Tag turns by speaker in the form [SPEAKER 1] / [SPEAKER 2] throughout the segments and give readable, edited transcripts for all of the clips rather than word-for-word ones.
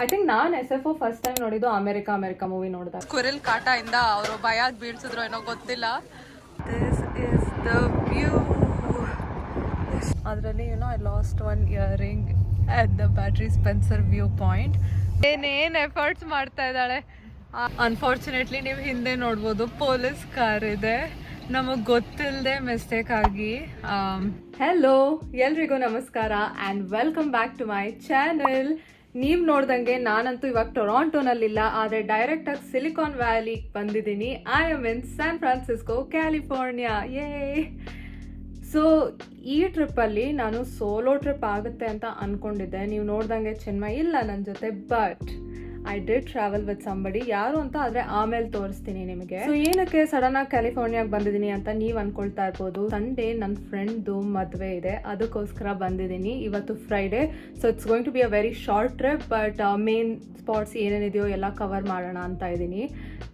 [SPEAKER 1] I think ನಾನು SF first time ನೋಡಿದ್ದು America movie ನೋಡಿದಾಗ.
[SPEAKER 2] ಕುರಿಲ್ ಕಾಟ ಇಂದ ಅವರು ಭಯ ಬೀಳ್ಸಿದ್ರು ಏನೋ ಗೊತ್ತಿಲ್ಲ. This is the view. ಅದರಲ್ಲಿ I lost one earring at the Battery Spencer view point. ಏನೇನು ಎಫರ್ಟ್ಸ್ ಮಾಡ್ತಾ ಇದ್ದಾಳೆ. ಅನ್ಫಾರ್ಚುನೇಟ್ಲಿ ನೀವು ಹಿಂದೆ ನೋಡ್ಬೋದು ಪೊಲೀಸ್ ಕಾರ್ ಇದೆ, ನಮಗೆ ಗೊತ್ತಿಲ್ಲದೆ ಮಿಸ್ಟೇಕ್ ಆಗಿ.
[SPEAKER 1] ಹೆಲೋ, ಎಲ್ರಿಗೂ ನಮಸ್ಕಾರ and welcome back to my channel. ನೀವು ನೋಡ್ದಂಗೆ ನಾನಂತೂ ಇವಾಗ ಟೊರಾಂಟೋನಲ್ಲಿಲ್ಲ, ಆದರೆ ಡೈರೆಕ್ಟಾಗಿ ಸಿಲಿಕಾನ್ ವ್ಯಾಲಿಗೆ ಬಂದಿದ್ದೀನಿ. I am in San Francisco, California. ಯೇ! ಸೊ ಈ ಟ್ರಿಪ್ಪಲ್ಲಿ ನಾನು ಸೋಲೋ ಟ್ರಿಪ್ ಆಗುತ್ತೆ ಅಂತ ಅಂದ್ಕೊಂಡಿದ್ದೆ. ನೀವು ನೋಡ್ದಂಗೆ ಚಿನ್ಮಯ್ ಇಲ್ಲ ನನ್ನ ಜೊತೆ, but I did travel with somebody. ಯಾರು ಅಂತ ಆದರೆ ಆಮೇಲೆ ತೋರಿಸ್ತೀನಿ ನಿಮಗೆ. ಸೊ ಏನಕ್ಕೆ ಸಡನ್ ಆಗಿ ಕ್ಯಾಲಿಫೋರ್ನಿಯಾಗೆ ಬಂದಿದ್ದೀನಿ ಅಂತ ನೀವು ಅನ್ಕೊಳ್ತಾ ಇರ್ಬೋದು. ಸಂಡೇ ನನ್ನ ಫ್ರೆಂಡ್ದು ಮದುವೆ ಇದೆ, ಅದಕ್ಕೋಸ್ಕರ ಬಂದಿದ್ದೀನಿ. ಇವತ್ತು Friday, so it's going to be a very short trip, but main spots ಏನೇನಿದೆಯೋ ಎಲ್ಲ ಕವರ್ ಮಾಡೋಣ ಅಂತ ಇದ್ದೀನಿ.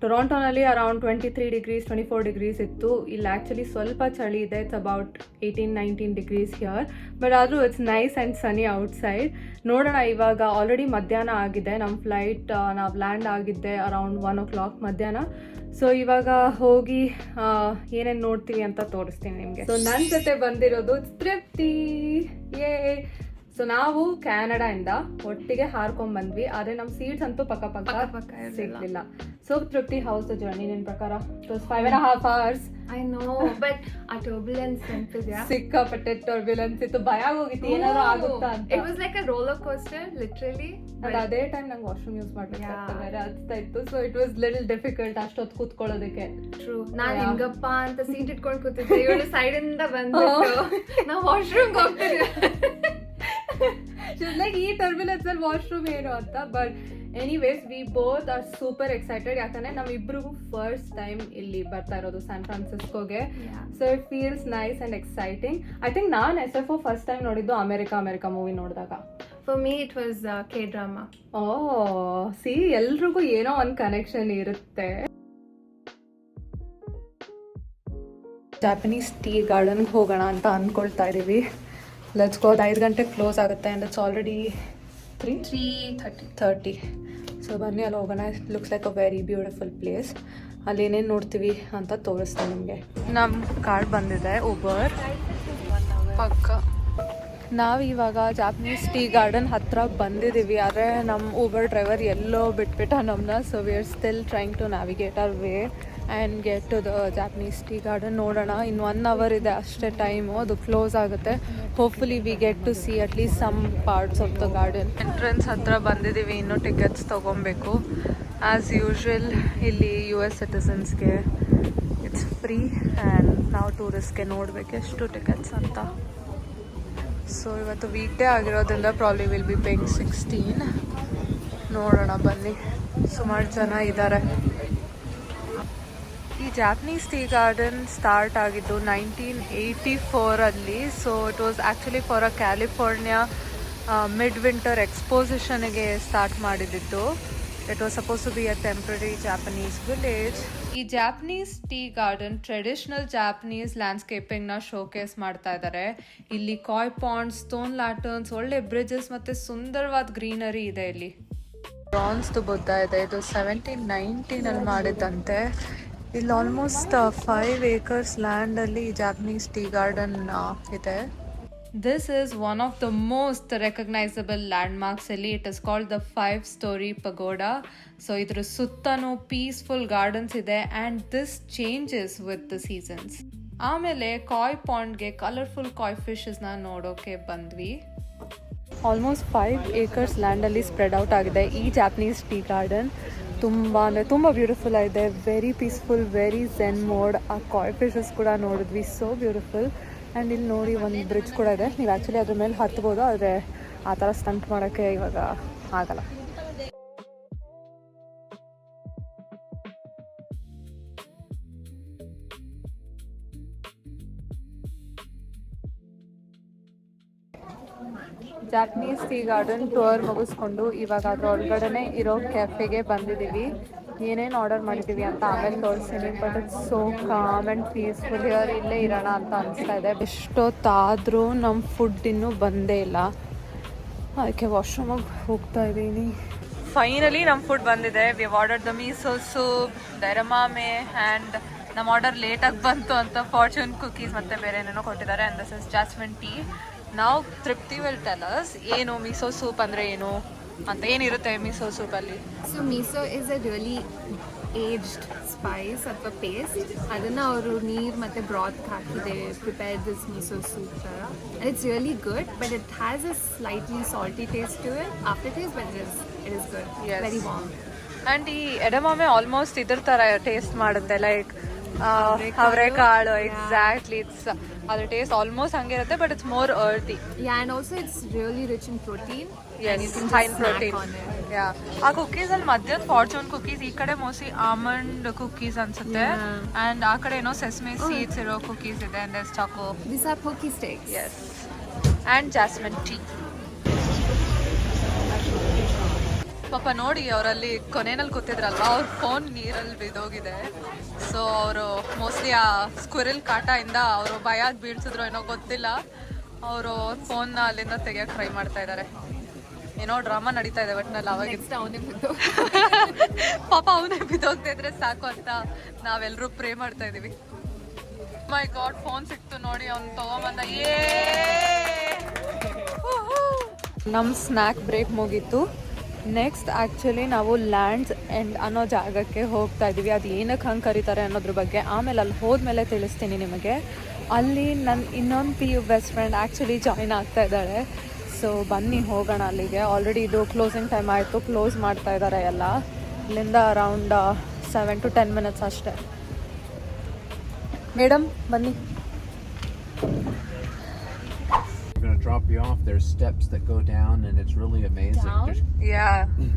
[SPEAKER 1] ಟೊರಾಂಟೋನಲ್ಲಿ ಅರೌಂಡ್ 23 ಡಿಗ್ರೀಸ್ 24 ಡಿಗ್ರೀಸ್ ಇತ್ತು. ಇಲ್ಲಿ ಆ್ಯಕ್ಚುಲಿ ಸ್ವಲ್ಪ ಚಳಿ ಇದೆ. It's about 18-19 degrees here, but ಆದರೂ it's nice and Sunny outside. ನೋಡೋಣ, ಇವಾಗ ಆಲ್ರೆಡಿ ಮಧ್ಯಾಹ್ನ ಆಗಿದೆ. ನಮ್ಮ ಫ್ಲೈಟ್ ನಾವು ಲ್ಯಾಂಡ್ ಆಗಿದ್ದೆ ಅರೌಂಡ್ 1 o'clock ಮಧ್ಯಾಹ್ನ. ಸೊ ಇವಾಗ ಹೋಗಿ ಏನೇನು ನೋಡ್ತೀವಿ ಅಂತ ತೋರಿಸ್ತೀನಿ ನಿಮಗೆ. ಸೊ ನನ್ನ ಜೊತೆ ಬಂದಿರೋದು ತೃಪ್ತಿ. ಯೇ! ಸೊ ನಾವು ಕ್ಯಾನಡಾಯಿಂದ ಒಟ್ಟಿಗೆ ಹಾರ್ಕೊಂಡ್ ಬಂದ್ವಿ, ಆದರೆ ನಮ್ಮ ಸೀಟ್ಸ್ ಅಂತೂ ಪಕ್ಕ ಸಿಗ್ಲಿಲ್ಲ. ಸೊ ತೃಪ್ತಿ, ಹೌಸ್ ದ ಜರ್ನಿ ನಿನ್ ಪ್ರಕಾರ? It was 5.5 hours.
[SPEAKER 3] I know, but a turbulence ನೆನಪಿದ್ಯಾ?
[SPEAKER 1] ಸಿಕ್ಕಾಪಟ್ಟೆ ಟರ್ಬ್ಯುಲೆನ್ಸ್ ಇತ್ತು, ಭಯ ಹೋಗಿತ್ತು ಏನಾದ್ರು ಆಗುತ್ತಾ ಅಂತ.
[SPEAKER 3] It was like a roller coaster, literally.
[SPEAKER 1] and ಅದೇ ಟೈಮ್ ನಂಗೆ ವಾಶ್ರೂಮ್ ಯೂಸ್ ಮಾಡ್ಬೇಕಾಗ್ತದೆ, ಬೇರೆ ಆಗ್ತಾ ಇತ್ತು. So it was little difficult ಅಷ್ಟೊತ್ತು ಕೂತ್ಕೊಳ್ಳೋದಕ್ಕೆ.
[SPEAKER 3] ಟ್ರೂ. ನಾನು ಹಿಂಗಪ್ಪ ಅಂತ ಸೀಟ್ ಇಟ್ಕೊಂಡು ಕೂತಿದ್ದೆ, ಇವಳು ಸೈಡ್ ಇಂದ ಬಂದ್ಬಿಟ್ಟು ನಾವು ವಾಶ್ರೂಮ್ ಹೋಗ್ತಿದ್ವಿ.
[SPEAKER 1] ಲೈಕ್ ಈ ಟರ್ಬ್ಯುಲೆನ್ಸ್ ಅಲ್ಲಿ ವಾಶ್ರೂಮ್ ಏನು ಅಂತ. But anyways we both are super excited, ಯಾಕಂದ್ರೆ ನಮ್ಮಿಬ್ರಿಗೂ ಫಸ್ಟ್ ಟೈಮ್ ಇಲ್ಲಿ ಬರ್ತಾ ಇರೋದು ಸ್ಯಾನ್ ಫ್ರಾನ್ಸಿಸ್ಕೋಗೆ. So it feels nice and exciting. I think ನಾನು SF ಫಸ್ಟ್ ಟೈಮ್ ನೋಡಿದ್ದು ಅಮೆರಿಕಾ ಮೂವಿ ನೋಡಿದಾಗ.
[SPEAKER 3] For me it was K-drama.
[SPEAKER 1] See, ಎಲ್ರಿಗೂ ಏನೋ ಒಂದು ಕನೆಕ್ಷನ್ ಇರುತ್ತೆ. ಜಾಪನೀಸ್ ಟೀ ಗಾರ್ಡನ್ಗೆ ಹೋಗೋಣ ಅಂತ ಅಂದ್ಕೊಳ್ತಾ ಇದ್ದೀವಿ. Let's go. 5 ಗಂಟೆಗೆ ಕ್ಲೋಸ್ ಆಗುತ್ತೆ ಆ್ಯಂಡ್ ಇಟ್ಸ್ ಆಲ್ರೆಡಿ 3:30. ಸೊ ಬನ್ನಿ ಅಲ್ಲಿ ಹೋಗೋಣ. Looks like a very beautiful place. ಅಲ್ಲಿ ಏನೇನು ನೋಡ್ತೀವಿ ಅಂತ ತೋರಿಸ್ತೀನಿ ನಿಮಗೆ.
[SPEAKER 2] ನಮ್ಮ ಕಾರ್ಡ್ ಬಂದಿದೆ ಉಬರ್ ಪಕ್ಕ.
[SPEAKER 1] ನಾವಿವಾಗ ಜಾಪನೀಸ್ ಟೀ ಗಾರ್ಡನ್ ಹತ್ರ ಬಂದಿದ್ದೀವಿ, ಆದರೆ ನಮ್ಮ ಊಬರ್ ಡ್ರೈವರ್ ಎಲ್ಲೋ ಬಿಟ್ಬಿಟ್ಟ ನಮ್ಮನ್ನ. So we are still trying to navigate our way and get to the Japanese tea garden. ನೋಡೋಣ, ಇನ್ನು 1 hour ಇದೆ ಅಷ್ಟೇ ಟೈಮು, ಅದು ಕ್ಲೋಸ್ ಆಗುತ್ತೆ. Hopefully we get to see at least some parts of the garden.
[SPEAKER 2] Entrance ಹತ್ರ ಬಂದಿದ್ದೀವಿ, ಇನ್ನೂ tickets ತೊಗೊಬೇಕು. ಆ್ಯಸ್ ಯೂಶ್ವಲ್ ಇಲ್ಲಿ US ಸಿಟಿಸನ್ಸ್ಗೆ ಇಟ್ಸ್ ಫ್ರೀ ಆ್ಯಂಡ್ ನಾವು ಟೂರಿಸ್ಟ್ಗೆ ನೋಡಬೇಕು ಎಷ್ಟು ಟಿಕೆಟ್ಸ್ ಅಂತ. ಸೊ ಇವತ್ತು ವೀಕ್ ಡೇ ಆಗಿರೋದ್ರಿಂದ ಪ್ರಾಬ್ಲಿ ವಿಲ್ ಬಿ ಪೇಯಿಂಗ್ 16. ನೋಡೋಣ ಬನ್ನಿ, ಸುಮಾರು ಜನ ಇದ್ದಾರೆ. ಈ ಜಾಪನೀಸ್ ಟೀ ಗಾರ್ಡನ್ ಸ್ಟಾರ್ಟ್ ಆಗಿದ್ದು 1984 so it was actually for a California mid winter ಎಕ್ಸ್ಪೋಸಿಷನ್ಗೆ ಸ್ಟಾರ್ಟ್ ಮಾಡಿದ್ದು. It was suppose to be a temporary Japanese village. ಈ Japanese tea garden traditional Japanese ಲ್ಯಾಂಡ್ಸ್ಕೇಪಿಂಗ್ನ ಶೋಕೇಸ್ ಮಾಡ್ತಾ ಇದ್ದಾರೆ. ಇಲ್ಲಿ ಕಾಯ್ ಪಾಂಡ್ಸ್, ಸ್ಟೋನ್ ಲ್ಯಾಟರ್ನ್ಸ್, ಒಳ್ಳೆ ಬ್ರಿಡ್ಜಸ್ ಮತ್ತು ಸುಂದರವಾದ ಗ್ರೀನರಿ ಇದೆ. ಇಲ್ಲಿ ಬ್ರಾನ್ಸ್ದು ಬುದ್ಧ ಇದೆ, ಇದು 1719 ಮಾಡಿದ್ದಂತೆ. ಇಲ್ಲಿ ಆಲ್ಮೋಸ್ಟ್ 5 acres ಲ್ಯಾಂಡಲ್ಲಿ ಜಾಪನೀಸ್ ಟೀ ಗಾರ್ಡನ್ ಇದೆ. This is one of the most recognizable landmarks ಇಲ್ಲಿ. It is called the 5-story pagoda. So ಇದರ ಸುತ್ತನೂ ಪೀಸ್ಫುಲ್ ಗಾರ್ಡನ್ಸ್ ಇದೆ and this changes with the seasons. ಆಮೇಲೆ ಕಾಯ್ ಪಾಂಡ್ಗೆ ಕಲರ್ಫುಲ್ ಕಾಯ್ ಫಿಶಸ್ನ ನೋಡೋಕೆ ಬಂದ್ವಿ. ಆಲ್ಮೋಸ್ಟ್ 5 acres ಲ್ಯಾಂಡಲ್ಲಿ ಸ್ಪ್ರೆಡ್ ಔಟ್ ಆಗಿದೆ ಈ ಜಾಪನೀಸ್ ಟೀ ಗಾರ್ಡನ್. ತುಂಬ ಬ್ಯೂಟಿಫುಲ್ ಆಗಿದೆ, very peaceful, very Zen mode. ಆ ಕಾಯ್ ಫಿಶಸ್ ಕೂಡ ನೋಡಿದ್ವಿ, ಸೋ ಬ್ಯೂಟಿಫುಲ್. ಆ್ಯಂಡ್ ಇಲ್ಲಿ ನೋಡಿ ಒಂದು ಬ್ರಿಡ್ಜ್ ಕೂಡ ಇದೆ. ನೀವು ಆ್ಯಕ್ಚುಲಿ ಅದ್ರ ಮೇಲೆ ಹತ್ಬೋದು, ಆದರೆ ಆ ಥರ ಸ್ಟಂಟ್ ಮಾಡೋಕ್ಕೆ ಇವಾಗ ಆಗಲ್ಲ. ಜಾಪನೀಸ್ ಟೀ ಗಾರ್ಡನ್ ಟೂರ್ ಮುಗಿಸ್ಕೊಂಡು ಇವಾಗ ಅದ್ರ ಒಳಗಡೆ ಇರೋ ಕೆಫೆಗೆ ಬಂದಿದ್ದೀವಿ. ಏನೇನು ಆರ್ಡರ್ ಮಾಡಿದ್ದೀವಿ ಅಂತ ಆಮೇಲೆ ತೋರಿಸ್ತೀನಿ. But it's so com and peaceful here. ಇಲ್ಲೇ ಇರೋಣ ಅಂತ ಅನಿಸ್ತಾ ಇದೆ. ಎಷ್ಟೊತ್ತಾದರೂ ನಮ್ಮ ಫುಡ್ ಇನ್ನೂ ಬಂದೇ ಇಲ್ಲ, ಅದಕ್ಕೆ ವಾಶ್ರೂಮಿಗೆ ಹೋಗ್ತಾ ಇದ್ದೀನಿ. ಫೈನಲಿ ನಮ್ಮ ಫುಡ್ ಬಂದಿದೆ. We order the miso soup, ದೆರಮಾಮೆ ಆ್ಯಂಡ್ ನಮ್ಮ ಆರ್ಡರ್ ಲೇಟಾಗಿ ಬಂತು ಅಂತ ಫಾರ್ಚೂನ್ ಕುಕೀಸ್ ಮತ್ತೆ ಬೇರೆ ಏನೇನೋ ಕೊಟ್ಟಿದ್ದಾರೆ. And this is jasmine tea. ನಾವು ತೃಪ್ತಿ ವಿಲ್ ಟೆಲ್ ಅಸ್ ಏನು ಮೀಸೋ ಸೂಪ್ ಅಂದರೆ ಏನು ಅಂತ, ಏನಿರುತ್ತೆ ಮೀಸೋ ಸೂಪಲ್ಲಿ.
[SPEAKER 3] So miso is a really aged spice ಅಥವಾ ಪೇಸ್ಟ್. ಅದನ್ನು ಅವರು ನೀರು ಮತ್ತು ಬ್ರಾತ್ ಹಾಕಿದೆ ಪ್ರಿಪೇರ್ ದಿಸ್ miso soup ಥರ. and it's really good but it has a slightly salty taste to it, aftertaste, but it is good.
[SPEAKER 2] Yes.
[SPEAKER 3] Very warm.
[SPEAKER 2] And ಈ ಎಡಮಾಮೆ almost ಇದ್ರ ಥರ ಟೇಸ್ಟ್ ಮಾಡುತ್ತೆ, ಲೈಕ್ ಅವರೆಕಾಳು. ಎಕ್ಸಾಕ್ಟ್ಲಿ, ಇಟ್ಸ್ ಅದ್ರ taste almost ಹಂಗೆ ಇರುತ್ತೆ, but it's more Arti.
[SPEAKER 3] Yeah, and also it's really rich in protein. And you can
[SPEAKER 2] high
[SPEAKER 3] just
[SPEAKER 2] protein.
[SPEAKER 3] snack on it.
[SPEAKER 2] ಯಾ, ಆ cookies ಅಲ್ಲಿ ಮಧ್ಯದ ಫಾರ್ಚೂನ್ ಕುಕೀಸ್, ಈ ಕಡೆ ಮೋಸ್ಟ್ಲಿ ಆಮಂಡ್ ಕುಕೀಸ್ ಅನ್ಸುತ್ತೆ. And ಆ ಕಡೆ ಏನೋ ಸೆಸ್ಮೆ ಸೀಡ್ಸ್ ಇರೋ ಕುಕೀಸ್ ಇದೆ. And there's Chacko.
[SPEAKER 3] These are pokey sticks.
[SPEAKER 2] Yes. And jasmine tea. ಪಾಪ ನೋಡಿ, ಅವರಲ್ಲಿ ಕೊನೆಯಲ್ಲಿ ಕೂತಿದ್ರಲ್ವ, ಅವ್ರ ಫೋನ್ ನೀರಲ್ಲಿ ಬಿದ್ದೋಗಿದೆ. ಸೊ ಅವರು ಮೋಸ್ಟ್ಲಿ ಆ ಸ್ಕ್ವಿರಲ್ ಕಾಟದಿಂದ ಅವರು ಭಯ ಬೀಳ್ಸಿದ್ರು ಏನೋ ಗೊತ್ತಿಲ್ಲ, ಅವರು ಫೋನ್ನ ಅಲ್ಲಿಂದ ತೆಗಿಯೋಕೆ ಟ್ರೈ ಮಾಡ್ತಾ ಇದ್ದಾರೆ. ಏನೋ ಡ್ರಾಮಾ ನಡೀತಾ ಇದೆ ಒಟ್ಟಿನಲ್ಲಿ. ಅವಾಗ
[SPEAKER 3] Next ಅವನೇ ಬಿದ್ದು.
[SPEAKER 2] ಪಾಪ ಅವನೇ ಬಿದ್ದೋಗ್ತಾ ಇದ್ರೆ ಸಾಕು ಅಂತ ನಾವೆಲ್ಲರೂ ಪ್ರೇ ಮಾಡ್ತಾ ಇದೀವಿ. ಮೈ ಗಾಡ್, ಫೋನ್ ಸಿಕ್ತು ನೋಡಿ, ಅವ್ನು ತಗೊಂಬಂದ. ನಮ್ಮ ಸ್ನ್ಯಾಕ್ ಬ್ರೇಕ್ ಮುಗೀತು. ನೆಕ್ಸ್ಟ್ ಆ್ಯಕ್ಚುಲಿ ನಾವು ಲ್ಯಾಂಡ್ಸ್ ಎಂಡ್ ಅನ್ನೋ ಜಾಗಕ್ಕೆ ಹೋಗ್ತಾ ಇದ್ದೀವಿ. ಅದು ಏನಕ್ಕೆ ಹಂಗೆ ಕರೀತಾರೆ ಅನ್ನೋದ್ರ ಬಗ್ಗೆ ಆಮೇಲೆ ಅಲ್ಲಿ ಹೋದ್ಮೇಲೆ ತಿಳಿಸ್ತೀನಿ ನಿಮಗೆ. ಅಲ್ಲಿ ನನ್ನ ಇನ್ನೊಂದು PU best friend actually join ಆಗ್ತಾ ಇದ್ದಾಳೆ. ಸೊ ಬನ್ನಿ ಹೋಗೋಣ ಅಲ್ಲಿಗೆ. ಆಲ್ರೆಡಿ ಇದು ಕ್ಲೋಸಿಂಗ್ ಟೈಮ್ ಆಯಿತು, ಕ್ಲೋಸ್ ಮಾಡ್ತಾ ಇದ್ದಾರೆ ಎಲ್ಲ. ಇಲ್ಲಿಂದ ಅರೌಂಡ್ 7 to 10 minutes ಅಷ್ಟೇ. ಮೇಡಮ್ ಬನ್ನಿ.
[SPEAKER 4] Going to drop you off. There's steps that go down, and it's really amazing.
[SPEAKER 3] Down?
[SPEAKER 2] Yeah,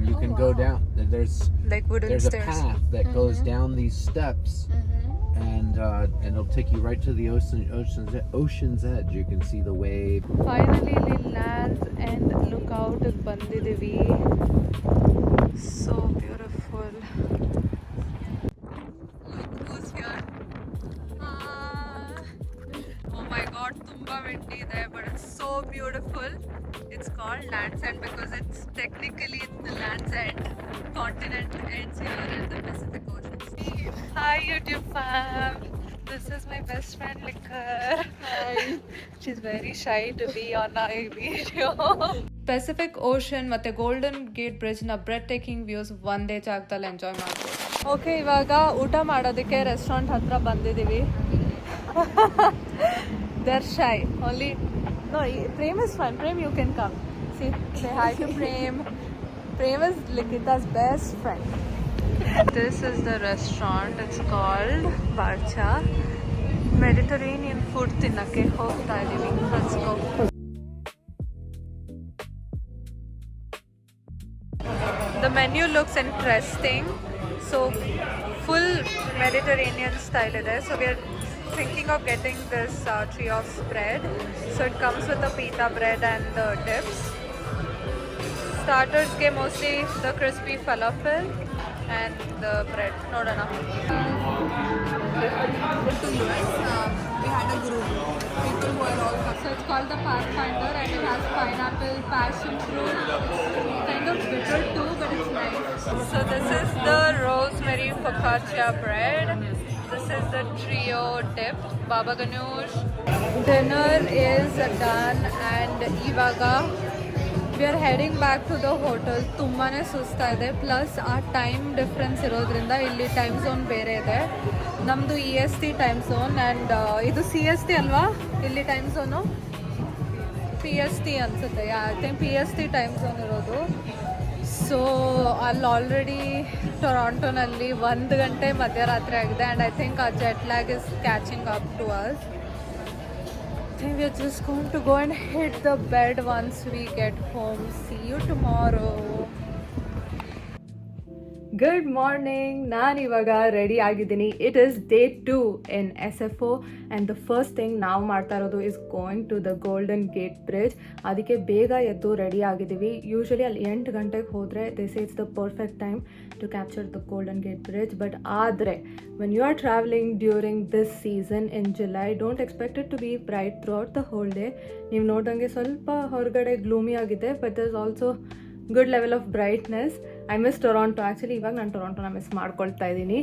[SPEAKER 4] You can go down. There's
[SPEAKER 2] like wooden
[SPEAKER 4] there's a
[SPEAKER 2] stairs.
[SPEAKER 4] path that goes down these steps, and it'll take you right to the ocean's edge. You can see the wave.
[SPEAKER 2] Finally ಇಲ್ಲಿ Lands End lookout ಬಂದಿದ್ದೀವಿ. So beautiful. Oh my God, ತುಂಬಾ windy ಇದೆ, but it's so beautiful. It's called Lands End because it's technically the Lands End. Continent ends here in the Pacific Ocean. Hi YouTube fam. This is my best friend Likar. Hi. She's very shy to be on our video. Pacific Ocean ಮತ್ತೆ golden Gate Bridge ನ bread taking views ಒಂದೇ ಜಾಗದಲ್ಲಿ enjoy ಮಾಡ್ಬೋದು. Okay, ಇವಾಗ ಊಟ ಮಾಡೋದಕ್ಕೆ restaurant ಹತ್ರ ಬಂದಿದ್ದೀವಿ. They're shy. Only no, Prem is fun. Prem, you can come. See, say hi to Prem. Prem is Likita's best friend. This is the restaurant. It's called Barcha. Mediterranean food ತಿನ್ನಕ್ಕೆ ಹೋಗ್ತಾ ಇದೀವಿ. Let's go. The menu looks interesting. So full Mediterranean style ಇದೆ. So we are thinking of getting this trios bread. So it comes with the pita bread and the dips. Starters ge mostly the crispy falafel and the bread. Nodana.
[SPEAKER 3] To US, we had a group, people who are all
[SPEAKER 2] So it's called the Pathfinder and it has pineapple, passion fruit, kind of bitter too, but it's nice. So this is the rosemary focaccia bread. This is the trio dip, Baba Ganoush. Dinner is done and ivaga we are heading back to the hotel. ತುಂಬಾನೇ ಸುಸ್ತಾ ಇದೆ, plus ಆ time difference ಇರೋದ್ರಿಂದ ಇಲ್ಲಿ time zone ಬೇರೆ ಇದೆ. ನಮ್ಮದು EST time zone and ಇದು CST ಅಲ್ವಾ ಇಲ್ಲಿ ಟೈಮ್ ಝೋನು? PST ಅನಿಸುತ್ತೆ. I think PST time zone ಇರೋದು. ಸೊ ಅಲ್ಲಿ ಆಲ್ರೆಡಿ ಟೊರಾಂಟೊನಲ್ಲಿ 1 ಗಂಟೆ ಮಧ್ಯರಾತ್ರಿ ಆಗಿದೆ and I think the jet lag is catching up to us. I think we're just going to go and hit the bed once we get home. See you tomorrow.
[SPEAKER 1] Good morning. ನಾನು ಇವಾಗ ready ಆಗಿದ್ದೀನಿ. It is day 2 in SFO and the first thing ನಾವು ಮಾಡ್ತಾ ಇರೋದು is going to the Golden Gate Bridge. ಅದಕ್ಕೆ ಬೇಗ ಎದ್ದು ready ಆಗಿದ್ದೀವಿ. ಯೂಶ್ವಲಿ ಅಲ್ಲಿ 8 ಗಂಟೆಗೆ ಹೋದರೆ this is the perfect time to capture the Golden Gate Bridge. But ಆದರೆ when you are travelling during this season in July, don't expect it to be bright throughout the whole day. ನೀವು ನೋಡ್ದಂಗೆ ಸ್ವಲ್ಪ ಹೊರಗಡೆ gloomy ಆಗಿದೆ, but there is also good level of brightness. I miss Toronto. Actually ಇವಾಗ ನಾನು ಟೊರಾಂಟೊನ miss ಮಾಡ್ಕೊಳ್ತಾ ಇದ್ದೀನಿ.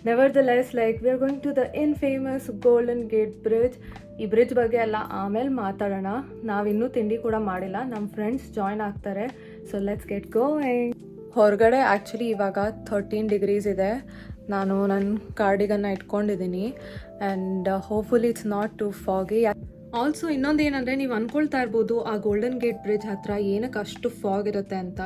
[SPEAKER 1] Nevertheless like we are going to the infamous Golden Gate Bridge. ಈ ಬ್ರಿಡ್ಜ್ ಬಗ್ಗೆ ಎಲ್ಲ ಆಮೇಲೆ ಮಾತಾಡೋಣ. ನಾವಿನ್ನೂ ತಿಂಡಿ ಕೂಡ ಮಾಡಿಲ್ಲ, ನಮ್ಮ ಫ್ರೆಂಡ್ಸ್ ಜಾಯ್ನ್ ಆಗ್ತಾರೆ. So let's get going. ಹೊರಗಡೆ ಆ್ಯಕ್ಚುಲಿ ಇವಾಗ 13 ಡಿಗ್ರೀಸ್ ಇದೆ. ನಾನು ನನ್ನ ಕಾರ್ಡಿಗನ್ನು ಇಟ್ಕೊಂಡಿದ್ದೀನಿ and hopefully it's not too foggy. Also ಇನ್ನೊಂದು ಏನಂದರೆ, ನೀವು ಅಂದ್ಕೊಳ್ತಾ ಇರ್ಬೋದು ಆ ಗೋಲ್ಡನ್ ಗೇಟ್ ಬ್ರಿಡ್ಜ್ ಹತ್ರ ಏನಕ್ಕೆ ಅಷ್ಟು ಫಾಗ್ ಇರುತ್ತೆ ಅಂತ.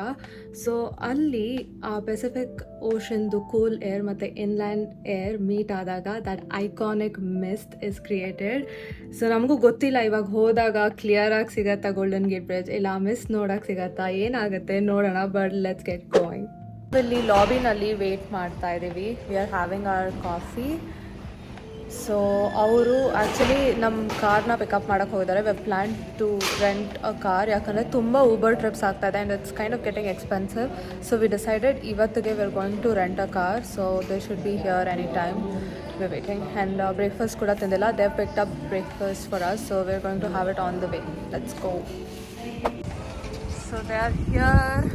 [SPEAKER 1] ಸೊ ಅಲ್ಲಿ ಆ ಪೆಸಿಫಿಕ್ ಓಷನ್ದು ಕೂಲ್ ಏರ್ ಮತ್ತು ಇನ್ಲ್ಯಾಂಡ್ ಏರ್ ಮೀಟ್ ಆದಾಗ that iconic mist is created. So ನಮಗೂ ಗೊತ್ತಿಲ್ಲ ಇವಾಗ ಹೋದಾಗ ಕ್ಲಿಯರಾಗಿ ಸಿಗತ್ತಾ ಗೋಲ್ಡನ್ ಗೇಟ್ ಬ್ರಿಡ್ಜ್, ಇಲ್ಲ ಮಿಸ್ಟ್ ನೋಡೋಕೆ ಸಿಗತ್ತಾ, ಏನಾಗುತ್ತೆ ನೋಡೋಣ. But let's get going. ಇಲ್ಲಿ ಲಾಬಿನಲ್ಲಿ ವೇಟ್ ಮಾಡ್ತಾ ಇದ್ದೀವಿ. We are having our coffee. So ಅವರು ಆ್ಯಕ್ಚುಲಿ ನಮ್ಮ ಕಾರ್ನ ಪಿಕಪ್ ಮಾಡೋಕ್ಕೆ ಹೋಗಿದ್ದಾರೆ. We plan to rent a car, ಯಾಕಂದರೆ ತುಂಬ ಊಬರ್ ಟ್ರಿಪ್ಸ್ ಆಗ್ತಾಯಿದೆ and it's kind of getting expensive. So we decided ಇವತ್ತಿಗೆ we are going to rent a car. So they should be here any time. We are waiting and breakfast ಕೂಡ ತಿಂದಿಲ್ಲ. They have picked up breakfast for us. So we are going to have it on the way. Let's go. So they are here.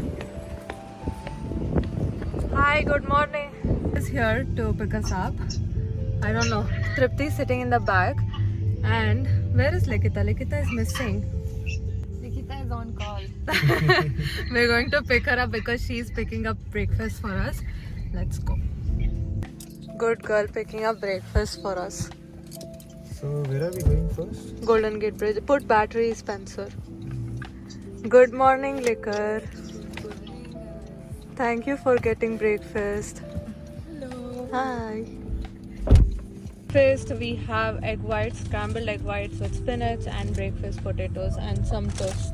[SPEAKER 1] Hi, good morning. Is here to pick us up. I don't know. Tripti is sitting in the back. And where is Likita? Likita is missing.
[SPEAKER 3] Nikita is on call.
[SPEAKER 1] We're going to pick her up because she's picking up breakfast for us. Let's go. Good girl picking up breakfast for us.
[SPEAKER 5] So where are we going first?
[SPEAKER 1] Golden Gate Bridge. Put battery, Spencer. Good morning, Liquor. Thank you for getting breakfast.
[SPEAKER 3] Hello.
[SPEAKER 1] Hi. First we have egg whites, scrambled egg whites with spinach and breakfast potatoes and some toast.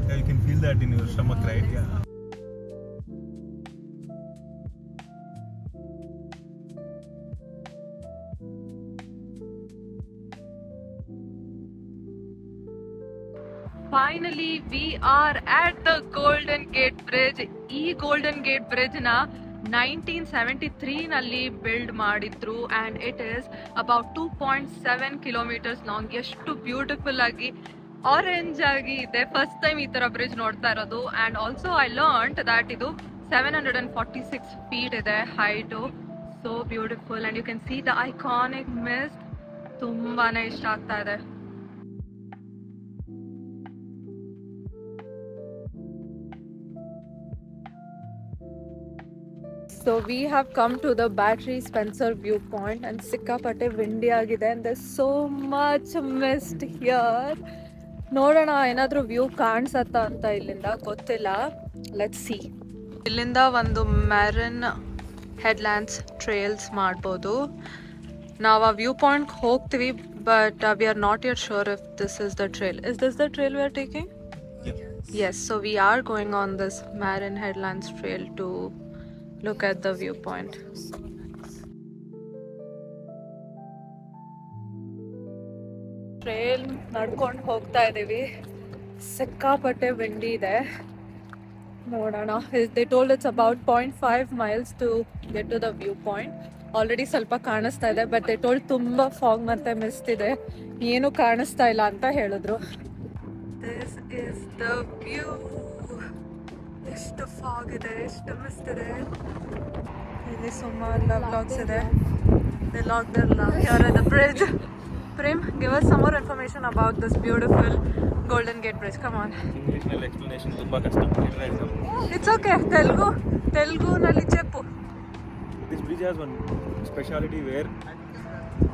[SPEAKER 5] Yeah, you can feel that in your stomach, right? Yeah.
[SPEAKER 2] Finally we are at the Golden Gate Bridge. ಈ Golden Gate Bridge ನ 1973 ನಲ್ಲಿ build ಮಾಡಿದ್ರು and it is about 2.7 kilometres long. ಎಷ್ಟು beautiful ಆಗಿ orange ಆಗಿ ಇದೆ. First time ಈ ತರ ಬ್ರಿಡ್ಜ್ ನೋಡ್ತಾ ಇರೋದು. And also I learned that ಇದು 746 ಫೀಟ್ ಇದೆ height. So beautiful and you can see the iconic mist. ತುಂಬಾನೇ ಇಷ್ಟ ಆಗ್ತಾ ಇದೆ.
[SPEAKER 1] So we have come to the Battery Spencer viewpoint and ಸಿಕ್ಕಾಪಟ್ಟೆ ವಿಂಡಿ ಆಗಿದೆ and there's so much mist here. ನೋಡೋಣ ಏನಾದರೂ ವ್ಯೂ ಕಾಣಿಸತ್ತಾ ಅಂತ ಇಲ್ಲಿಂದ, ಗೊತ್ತಿಲ್ಲ. Let's see. ಇಲ್ಲಿಂದ ಒಂದು ಮ್ಯಾರಿನ್ ಹೆಡ್ಲ್ಯಾಂಡ್ಸ್ ಟ್ರೇಲ್ಸ್ ಮಾಡ್ಬೋದು. ನಾವು ಆ ವ್ಯೂ ಪಾಯಿಂಟ್ ಹೋಗ್ತೀವಿ but we are not yet sure if this is the trail. Is this the trail we are taking? Yes, so we are going on this Marin Headlands trail to look at the viewpoint. Trail ನಡ್ಕೊಂಡು ಹೋಗ್ತಾ ಇದ್ದೀವಿ. ಸಿಕ್ಕಾಪಟ್ಟೆ ವಿಂಡಿ ಇದೆ. ನೋಡೋಣ. They told it's about 0.5 miles to get to the view point. Already ಸ್ವಲ್ಪ ಕಾಣಿಸ್ತಾ ಇದೆ but they told ತುಂಬ ಫಾಗ್ ಮತ್ತು ಮಿಸ್ಟ್ ಇದೆ, ಏನೂ ಕಾಣಿಸ್ತಾ ಇಲ್ಲ ಅಂತ ಹೇಳಿದ್ರು. This is the view. ಎಷ್ಟು ಫಾಗ್ ಇದೆ, ಎಷ್ಟು ಮಿಸ್ಟ್ ಇದೆ. ಇಲ್ಲಿ ಸುಮಾರು ವ್ಲಾಗ್ಸ್ ಇದೆ. They locked their love here at the bridge. Prem, give us some more information about this beautiful Golden Gate Bridge. Come on.
[SPEAKER 5] English ನಲ್ಲಿ explanation ತುಂಬಾ ಕಷ್ಟ.
[SPEAKER 1] It's okay. Telugu nalli cheppu.
[SPEAKER 5] This bridge has one speciality where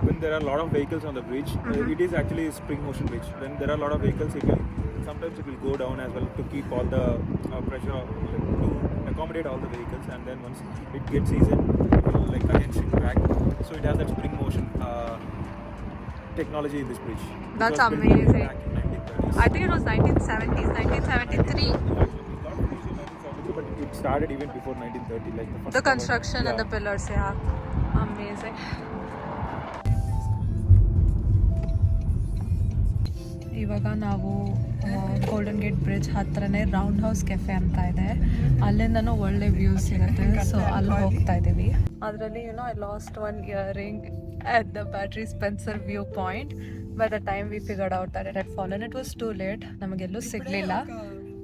[SPEAKER 5] when there are a lot of vehicles on the bridge, it is actually a spring motion bridge. When there are a lot of vehicles, sometimes it will go down as well to keep all the pressure to accommodate all the vehicles, and then once it gets seasoned, it will like again shrink back. So it has that spring motion technology in this bridge.
[SPEAKER 1] That's
[SPEAKER 5] It was built
[SPEAKER 1] amazing.
[SPEAKER 5] back in 1930s.
[SPEAKER 1] I think it was 1970s, 1973.
[SPEAKER 5] But it started even before 1930, like the first
[SPEAKER 1] The construction
[SPEAKER 5] yeah.
[SPEAKER 1] and the pillars, yeah. Amazing. ಇವಾಗ ನಾವು golden Gate bridge ಹತ್ರನೇ round house cafe ಅಂತ ಇದೆ. ಅಲ್ಲಿಂದನೂ ಒಳ್ಳೆ views ಸಿಗುತ್ತೆ. So ಅಲ್ಲಿ ಹೋಗ್ತಾ ಇದ್ದೀವಿ. ಅದರಲ್ಲಿ I lost one earring at the Battery Spencer viewpoint.
[SPEAKER 2] by the time we figured out that it had fallen, it was too late. ನಮಗೆಲ್ಲೂ ಸಿಗಲಿಲ್ಲ.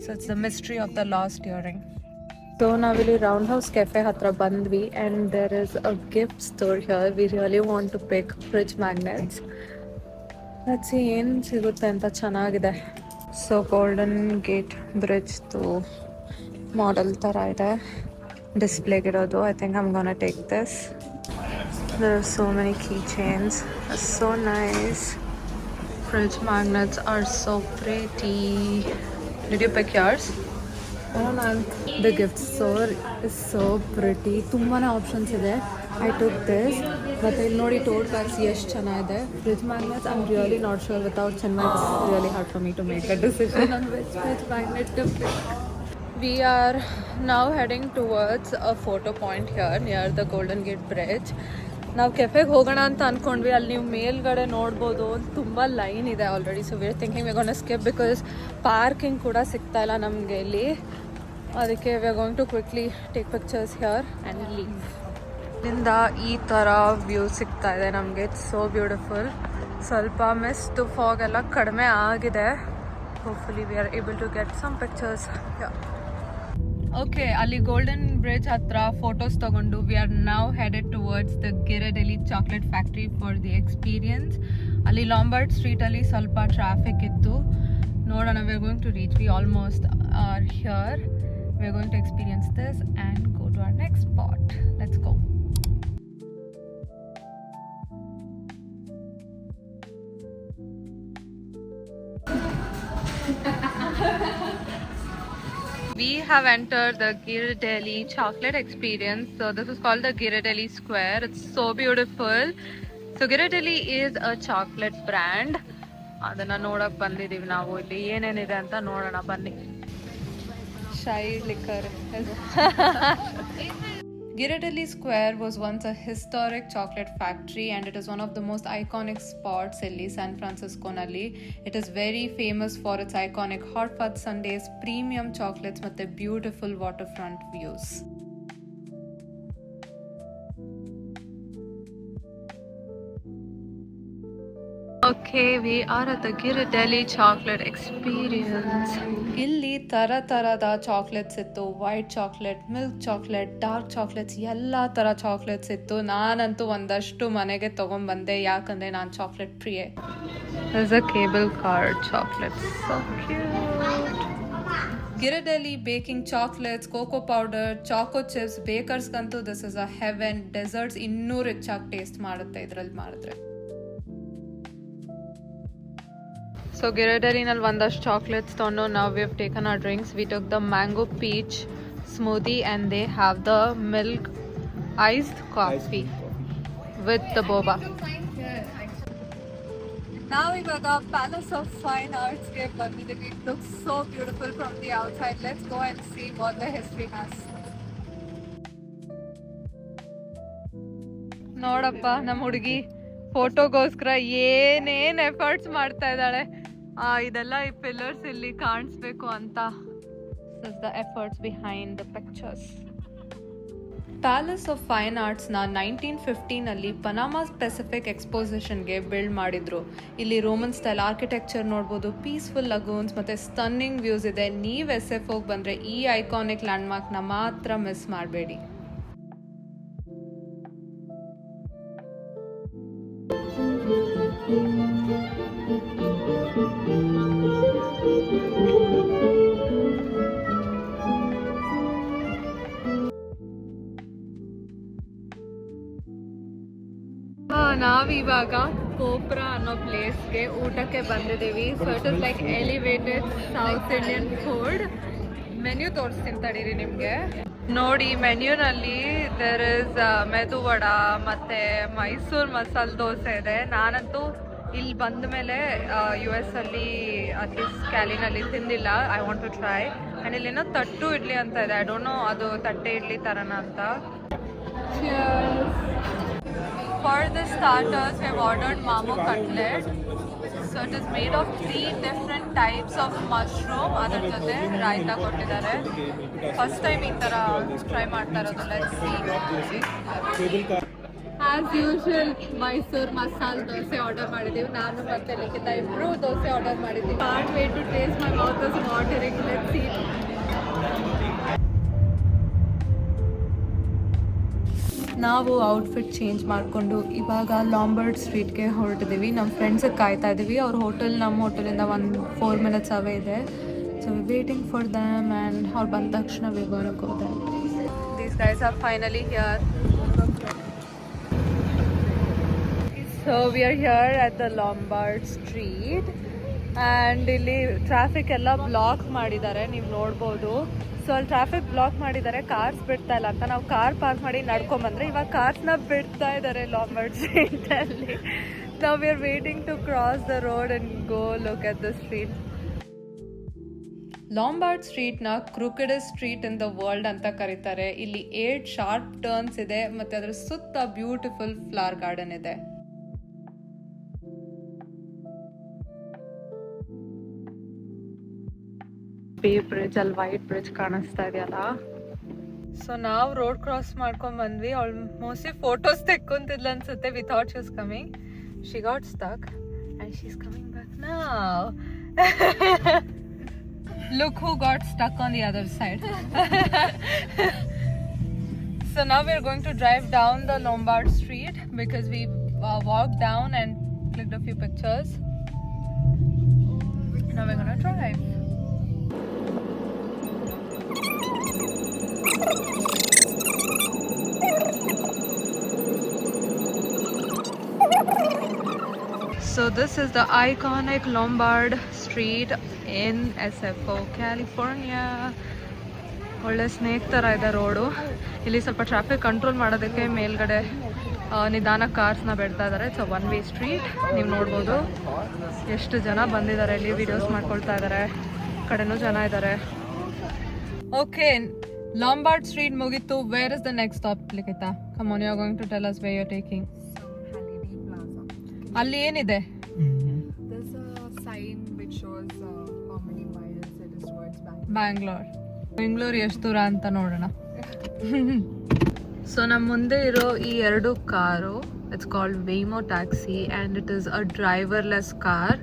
[SPEAKER 2] So it's the mystery of the lost earring. So ನಾವಿಲ್ಲಿ round house cafe ಹತ್ರ ಬಂದ್ವಿ and there is a gift store here. We really want to pick fridge magnets. Let's see ಏನು ಸಿಗುತ್ತೆ ಅಂತ. ಚೆನ್ನಾಗಿದೆ. So Golden Gate ಬ್ರಿಡ್ಜ್ದು model ಥರ ಇದೆ ಡಿಸ್ಪ್ಲೇಗಿರೋದು. I think I'm gonna take this. There are so many keychains. It's so nice. Fridge magnets are so pretty. Did you pick yours? The gift store is so pretty. ತುಂಬಾನೇ options ಇದೆ. I took this. ಮತ್ತೆ ಇಲ್ಲಿ ನೋಡಿ ಟೋಟ್ bags ಎಷ್ಟು ಚೆನ್ನಾಗಿದೆ. Fridge magnets, I'm really not sure. Without Chinmay, it's really hard for me to make a decision on which fridge magnet to pick. We are now heading towards a photo point here near the Golden Gate Bridge. ನಾವು ಕೆಫೆಗೆ ಹೋಗೋಣ ಅಂತ ಅಂದ್ಕೊಂಡ್ವಿ. ಅಲ್ಲಿ ನೀವು ಮೇಲ್ಗಡೆ ನೋಡ್ಬೋದು ತುಂಬ line ಇದೆ already. So we are thinking we gonna skip because parking ಕೂಡ ಸಿಗ್ತಾ ಇಲ್ಲ ನಮಗೆ ಇಲ್ಲಿ. ಅದಕ್ಕೆ we are going to quickly take pictures here and leave. ಇಲ್ಲಿಂದ ಈ ಥರ ವ್ಯೂ ಸಿಗ್ತಾ ಇದೆ ನಮಗೆ. It's so beautiful. ಸ್ವಲ್ಪ ಮಿಸ್ಟ್ ಫಾಗ್ ಎಲ್ಲ ಕಡಿಮೆ ಆಗಿದೆ. Hopefully we are able to get some pictures. Okay, ಅಲ್ಲಿ ಗೋಲ್ಡನ್ ಬ್ರಿಡ್ಜ್ ಹತ್ರ ಫೋಟೋಸ್ ತಗೊಂಡು we are now headed towards the Ghirardelli chocolate factory for the experience. ಅಲ್ಲಿ ಲಾಂಬರ್ಡ್ ಸ್ಟ್ರೀಟಲ್ಲಿ ಸ್ವಲ್ಪ ಟ್ರಾಫಿಕ್ ಇತ್ತು. ನೋಡೋಣ. We are going to reach. We almost are here. We are going to experience this and go to our next spot. Let's go. We have entered the Ghirardelli chocolate experience. So this is called the Ghirardelli Square. It's so beautiful. So Ghirardelli is a chocolate brand. ಅದನ್ನ ನೋಡಕ್ ಬಂದಿದೀವಿ ನಾವು. ಇಲ್ಲಿ ಏನೇನಿದೆ ಅಂತ ನೋಡೋಣ ಬನ್ನಿ. ಶೈ liquor. Ghirardelli Square was once a historic chocolate factory and it is one of the most iconic spots in San Francisco nalli. It is very famous for its iconic hot fudge sundaes, premium chocolates and beautiful waterfront views. Okay, we are at the Ghirardelli chocolate experience. ಇಲ್ಲಿ ತರದ chocolates ಇತ್ತು. White chocolate, milk chocolate, dark chocolates, ಎಲ್ಲ ಥರ chocolates ಇತ್ತು. ನಾನಂತೂ ಒಂದಷ್ಟು ಮನೆಗೆ ತೊಗೊಂಡ್ಬಂದೆ ಯಾಕಂದರೆ ನಾನು ಚಾಕ್ಲೇಟ್ ಪ್ರಿಯೆ. There's a cable car chocolate. So cute. Ghirardelli baking chocolates, cocoa powder, choco chips, ಬೇಕರ್ಸ್ಗಂತೂ this is a heaven. Desserts ಇನ್ನೂ ರಿಚ್ ಆಗಿ ಟೇಸ್ಟ್ ಮಾಡುತ್ತೆ ಇದರಲ್ಲಿ ಮಾಡಿದ್ರೆ. So Ghirardelli nal ಒಂದಷ್ಟು chocolates ತೊಗೊಂಡು now we have taken our drinks. We took the mango peach smoothie and they have the milk iced coffee with the boba. Now we got the Palace of Fine Arts ಗೆ ಬಂದಿದ್ದೀವಿ. It looks so beautiful from the outside. Let's go and see what the history has. ನೋಡಪ್ಪ ನಮ್ಮ ಹುಡುಗಿ ಫೋಟೋಗೋಸ್ಕರ ಏನೇನ್ efforts ಮಾಡ್ತಾ ಇದ್ದಾಳೆ. ಇದೆಲ್ಲ ಈ ಪಿಲ್ಲರ್ಸ್ ಇಲ್ಲಿ ಕಾಣಿಸ್ಬೇಕು ಅಂತ. This is the efforts behind the pictures. Palace of Fine ಆರ್ಟ್ಸ್ನ 1915ನಲ್ಲಿ ಪನಾಮಾ ಪೆಸಿಫಿಕ್ ಎಕ್ಸ್ಪೋಸಿಷನ್ಗೆ ಬಿಲ್ಡ್ ಮಾಡಿದ್ರು. ಇಲ್ಲಿ ರೋಮನ್ ಸ್ಟೈಲ್ ಆರ್ಕಿಟೆಕ್ಚರ್ ನೋಡ್ಬೋದು, ಪೀಸ್ಫುಲ್ ಲಗೂನ್ಸ್ ಮತ್ತು ಸ್ಟನ್ನಿಂಗ್ ವ್ಯೂಸ್ ಇದೆ. ನೀವು SF ಹೋಗಿ ಬಂದರೆ ಈ ಐಕಾನಿಕ್ ಲ್ಯಾಂಡ್ಮಾರ್ಕ್ನ ಮಾತ್ರ ಮಿಸ್ ಮಾಡಬೇಡಿ. ನಾವಿವಾಗ ಕೋಪ್ರಾ ಅನ್ನೋ ಪ್ಲೇಸ್ಗೆ ಊಟಕ್ಕೆ ಬಂದಿದ್ದೀವಿ. So it is like elevated south Indian food. Menu ತೋರಿಸ್ತೀನಿ ತಡೀರಿ ನಿಮಗೆ. ನೋಡಿ ಮೆನ್ಯೂನಲ್ಲಿ ದೇರ್ ಇಸ್ ಮೆದು ವಡ ಮತ್ತು ಮೈಸೂರು ಮಸಾಲೆ ದೋಸೆ ಇದೆ. ನಾನಂತೂ ಇಲ್ಲಿ ಬಂದ ಮೇಲೆ US ಅಲ್ಲಿ ಅಟ್ಲೀಸ್ಟ್ ಕ್ಯಾಲಿನಲ್ಲಿ ತಿಂದಿಲ್ಲ. I want to try. And ಇಲ್ಲೇನೋ ತಟ್ಟು ಇಡ್ಲಿ ಅಂತ ಇದೆ. ಐ ಡೋಂಟ್ ನೋ ಅದು ತಟ್ಟೆ ಇಡ್ಲಿ ಥರನ ಅಂತ. For the starters, we have ordered Mamo cutlet. So it is made of 3 different types of mushroom. ಅದರ ಜೊತೆ ರಾಯ್ತಾ ಕೊಟ್ಟಿದ್ದಾರೆ. ಫಸ್ಟ್ ಟೈಮ್ ಈ ಥರ ಟ್ರೈ ಮಾಡ್ತಾ ಇರೋದು. Let's see.
[SPEAKER 1] As usual Mysuru masala dosa order ಮಾಡಿದ್ದೀವಿ. ನಾನು ಮತ್ತೆ ಲಿಖಿತ ಇಬ್ಬರು ದೋಸೆ ಆರ್ಡರ್ ಮಾಡಿದ್ದೀವಿ. Can't wait to taste, my mouth is watering. Let's see. ನಾವು ಔಟ್ಫಿಟ್ ಚೇಂಜ್ ಮಾಡಿಕೊಂಡು ಇವಾಗ ಲಾಂಬರ್ಡ್ ಸ್ಟ್ರೀಟ್ಗೆ ಹೊರಟಿದ್ದೀವಿ. ನಮ್ಮ ಫ್ರೆಂಡ್ಸಿಗೆ ಕಾಯ್ತಾ ಇದ್ದೀವಿ. ಅವ್ರ ಹೋಟೆಲ್ ನಮ್ಮ ಹೋಟೆಲಿಂದ 4 minutes ಅವೇ ಇದೆ. So we waiting for them and ಅವ್ರು ಬಂದ ತಕ್ಷಣ we gonna go them. These guys are finally here. So we are here at the Lombard Street and ಇಲ್ಲಿ ಟ್ರಾಫಿಕ್ ಎಲ್ಲ ಬ್ಲಾಕ್ ಮಾಡಿದ್ದಾರೆ, ನೀವು ನೋಡ್ಬೋದು. ಸೊ ಅಲ್ಲಿ ಟ್ರಾಫಿಕ್ ಬ್ಲಾಕ್ ಮಾಡಿದ್ದಾರೆ, ಕಾರ್ಸ್ ಬಿಡ್ತಾ ಇಲ್ಲ ಅಂತ. ನಾವು ಕಾರ್ ಪಾರ್ಕ್ ಮಾಡಿ ನಡ್ಕೊಂಬಂದ್ರೆ ಇವಾಗ ಕಾರ್ಸ್ನ ಬಿಡ್ತಾ ಇದ್ದಾರೆ ಲಾಂಬರ್ಡ್ ಸ್ಟ್ರೀಟಲ್ಲಿ. ನಾವು we are waiting to cross the road and go look at the street. Lombard ಸ್ಟ್ರೀಟ್ನ crookedest street in the world ಅಂತ ಕರೀತಾರೆ. ಇಲ್ಲಿ 8 ಶಾರ್ಪ್ ಟರ್ನ್ಸ್ ಇದೆ ಮತ್ತು ಅದರ ಸುತ್ತ ಬ್ಯೂಟಿಫುಲ್ ಫ್ಲವರ್ ಗಾರ್ಡನ್ ಇದೆ. ಬೇ ಬ್ರಿಡ್ಜ್, ಅಲ್ಲಿ ವೈಟ್ ಬ್ರಿಡ್ಜ್ ಕಾಣಿಸ್ತಾ ಇದೆಯಲ್ಲ. ಸೊ ನಾವು ರೋಡ್ ಕ್ರಾಸ್ ಮಾಡ್ಕೊಂಡ್ ಬಂದ್ವಿ. ಆಲ್ಮೋಸ್ಟ್ ಫೋಟೋಸ್ ತೆಕ್ಕೊಂತಿದ್ಲು ಅನ್ಸುತ್ತೆ. We thought she was coming, she got stuck and she is coming back now. Look who got stuck on the other side. So now we are going to drive down the Lombard Street because we walked down and clicked a few pictures. Now we're going to drive. So this is the iconic Lombard Street in SFO, California. ಒಳ್ಳೆ snake ಥರ ಇದೆ road. ಇಲ್ಲಿ ಸ್ವಲ್ಪ traffic control ಮಾಡೋದಕ್ಕೆ ಮೇಲ್ಗಡೆ ನಿಧಾನ ಕಾರ್ಸ್ನ ಬಿಡ್ತಾ ಇದ್ದಾರೆ. It's one way street. ನೀವು ನೋಡ್ಬೋದು ಎಷ್ಟು ಜನ ಬಂದಿದ್ದಾರೆ ಇಲ್ಲಿ, ವಿಡಿಯೋಸ್ ಮಾಡ್ಕೊಳ್ತಾ ಇದ್ದಾರೆ. ಕಡೆನೂ ಜನ ಇದ್ದಾರೆ. ಓಕೆ, ಲಾಂಬಾರ್ಡ್ ಸ್ಟ್ರೀಟ್ ಮುಗೀತು. Where is the next stop Likhitha? Come on, you are going to tell us where you are taking. ಅಲ್ಲಿ ಏನಿದೆ?
[SPEAKER 3] There's a sign which shows how many miles it is towards
[SPEAKER 1] Bangalore. Bengaluru ಎಷ್ಟು ದೂರ ಅಂತ ನೋಡೋಣ. So ನಮ್ಮ ಮುಂದೆ ಇರೋ ಈ 2 car, it's called Waymo taxi and it is a driverless car.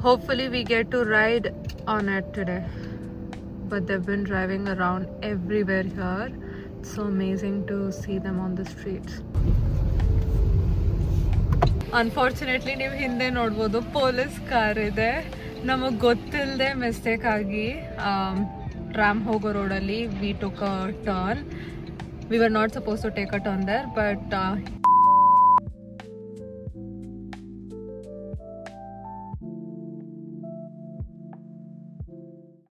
[SPEAKER 1] Hopefully we get to ride on it today. But they've been driving around everywhere here. It's so amazing to see them on the streets. Unfortunately ನೀವು ಹಿಂದೆ ನೋಡ್ಬೋದು police car ಇದೆ. ನಮಗೆ ಗೊತ್ತಿಲ್ಲದೆ mistake ಆಗಿ tram ಹೋಗೋ ರೋಡಲ್ಲಿ we took a turn. We were not supposed to take a turn there, but